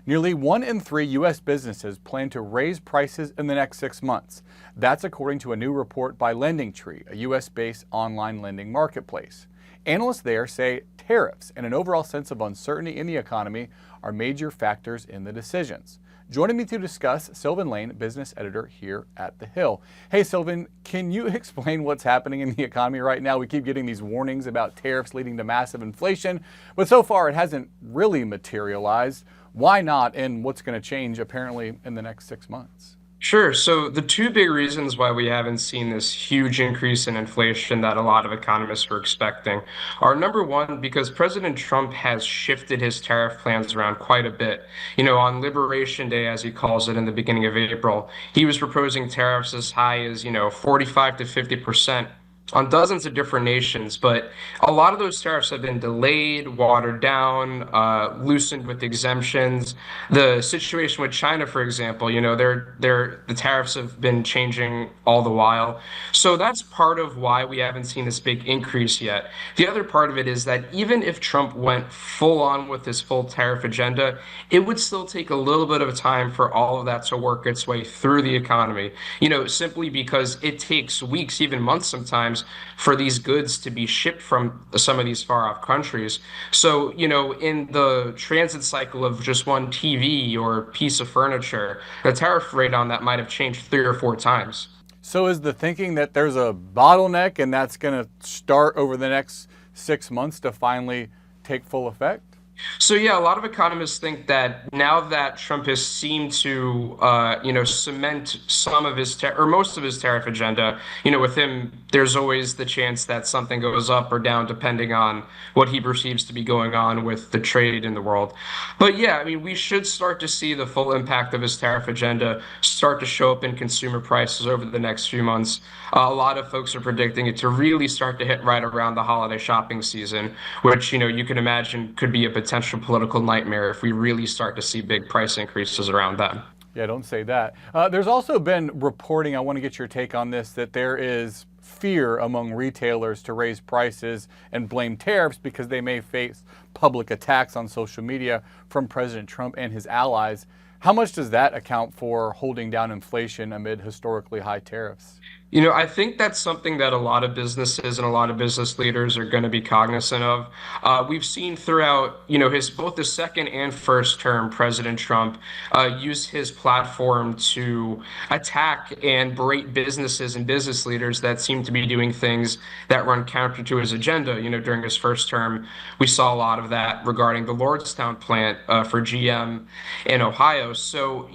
Nearly 1 in 3 U.S. businesses plan to raise prices in the next 6 months. That's according to a new report by LendingTree, a U.S.-based online lending marketplace. Analysts there say tariffs and an overall sense of uncertainty in the economy are major factors in the decisions. Joining me to discuss, Sylvan Lane, business editor here at The Hill. Hey Sylvan, can you explain what's happening in the economy right now? We keep getting these warnings about tariffs leading to massive inflation, but so far it hasn't really materialized. Why not, and what's going to change apparently in the next 6 months? Sure. So the two big reasons why we haven't seen this huge increase in inflation that a lot of economists were expecting are number one, because President Trump has shifted his tariff plans around quite a bit. On Liberation Day, as he calls it, in the beginning of April, he was proposing tariffs as high as, 45 to 50% on dozens of different nations, but a lot of those tariffs have been delayed, watered down, loosened with exemptions. The situation with China, for example, the tariffs have been changing all the while. So that's part of why we haven't seen this big increase yet. The other part of it is that even if Trump went full on with his full tariff agenda, it would still take a little bit of time for all of that to work its way through the economy, simply because it takes weeks, even months sometimes, for these goods to be shipped from some of these far off countries. So, in the transit cycle of just one TV or piece of furniture, the tariff rate on that might have changed 3 or 4 times. So is the thinking that there's a bottleneck and that's going to start over the next 6 months to finally take full effect? So yeah, a lot of economists think that now that Trump has seemed to, cement some of his or most of his tariff agenda, with him, there's always the chance that something goes up or down depending on what he perceives to be going on with the trade in the world. But yeah, I mean, we should start to see the full impact of his tariff agenda start to show up in consumer prices over the next few months. A lot of folks are predicting it to really start to hit right around the holiday shopping season, which, you can imagine could be a potential political nightmare if we really start to see big price increases around then. Yeah, don't say that. There's also been reporting, I want to get your take on this, that there is fear among retailers to raise prices and blame tariffs because they may face public attacks on social media from President Trump and his allies. How much does that account for holding down inflation amid historically high tariffs? I think that's something that a lot of businesses and a lot of business leaders are going to be cognizant of. We've seen throughout, his both the second and first term, President Trump use his platform to attack and berate businesses and business leaders that seem to be doing things that run counter to his agenda. During his first term, we saw a lot of that regarding the Lordstown plant for GM in Ohio. So,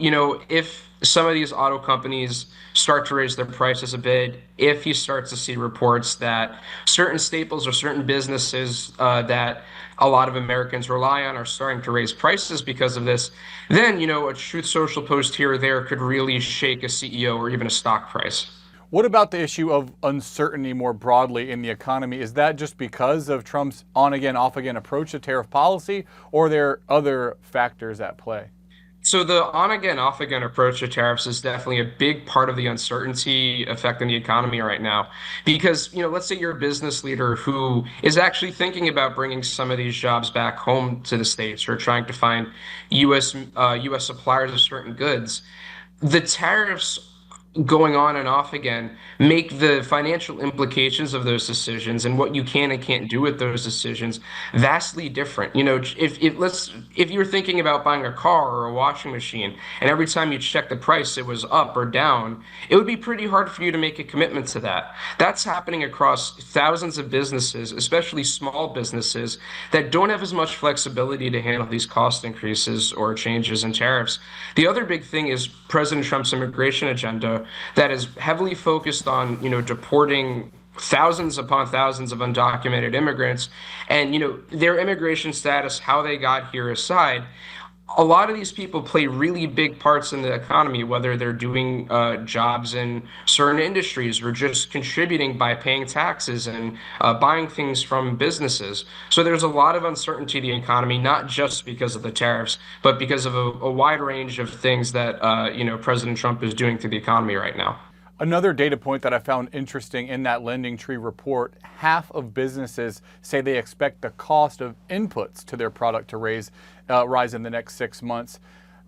if some of these auto companies start to raise their prices a bit, if you start to see reports that certain staples or certain businesses that a lot of Americans rely on are starting to raise prices because of this, then, a Truth Social post here or there could really shake a CEO or even a stock price. What about the issue of uncertainty more broadly in the economy? Is that just because of Trump's on-again, off-again approach to tariff policy, or are there other factors at play? So the on-again, off-again approach to tariffs is definitely a big part of the uncertainty affecting the economy right now. Because, let's say you're a business leader who is actually thinking about bringing some of these jobs back home to the States or trying to find U.S. suppliers of certain goods. The tariffs going on and off again make the financial implications of those decisions and what you can and can't do with those decisions vastly different. If you're thinking about buying a car or a washing machine and every time you check the price it was up or down, it would be pretty hard for you to make a commitment to that. That's happening across thousands of businesses, especially small businesses that don't have as much flexibility to handle these cost increases or changes in tariffs. The other big thing is President Trump's immigration agenda that is heavily focused on, deporting thousands upon thousands of undocumented immigrants and, their immigration status, how they got here aside. A lot of these people play really big parts in the economy, whether they're doing jobs in certain industries or just contributing by paying taxes and buying things from businesses. So there's a lot of uncertainty in the economy, not just because of the tariffs, but because of a wide range of things that President Trump is doing to the economy right now. Another data point that I found interesting in that LendingTree report, half of businesses say they expect the cost of inputs to their product to raise rise in the next 6 months.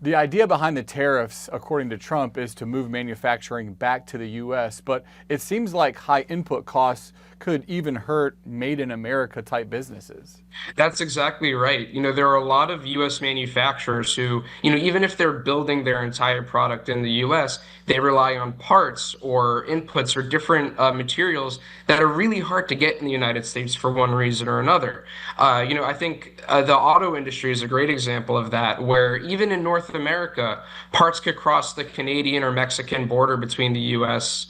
The idea behind the tariffs, according to Trump, is to move manufacturing back to the U.S., but it seems like high input costs could even hurt made in America type businesses. That's exactly right. There are a lot of U.S. manufacturers who, even if they're building their entire product in the U.S., they rely on parts or inputs or different materials that are really hard to get in the United States for one reason or another. I think the auto industry is a great example of that, where even in North America, parts could cross the Canadian or Mexican border between the U.S.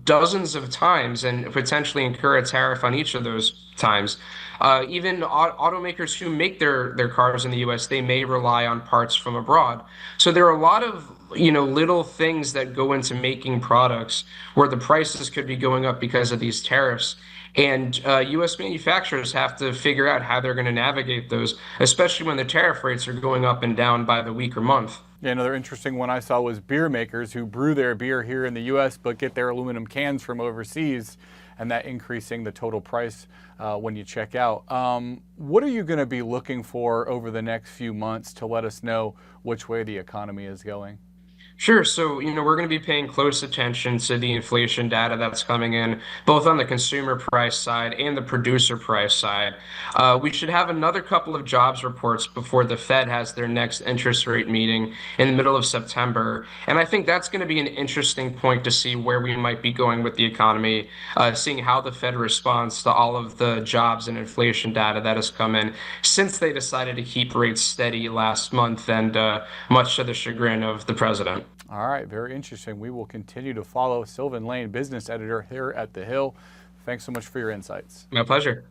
Dozens of times and potentially incur a tariff on each of those times. Even automakers who make their cars in the US, they may rely on parts from abroad. So there are a lot of, little things that go into making products where the prices could be going up because of these tariffs. And US manufacturers have to figure out how they're going to navigate those, especially when the tariff rates are going up and down by the week or month. Yeah, another interesting one I saw was beer makers who brew their beer here in the U.S. but get their aluminum cans from overseas, and that increasing the total price when you check out. What are you going to be looking for over the next few months to let us know which way the economy is going? Sure. So, we're going to be paying close attention to the inflation data that's coming in, both on the consumer price side and the producer price side. We should have another couple of jobs reports before the Fed has their next interest rate meeting in the middle of September. And I think that's going to be an interesting point to see where we might be going with the economy, seeing how the Fed responds to all of the jobs and inflation data that has come in since they decided to keep rates steady last month, and much to the chagrin of the president. All right, very interesting. We will continue to follow Sylvan Lane, business editor here at The Hill. Thanks so much for your insights. My pleasure.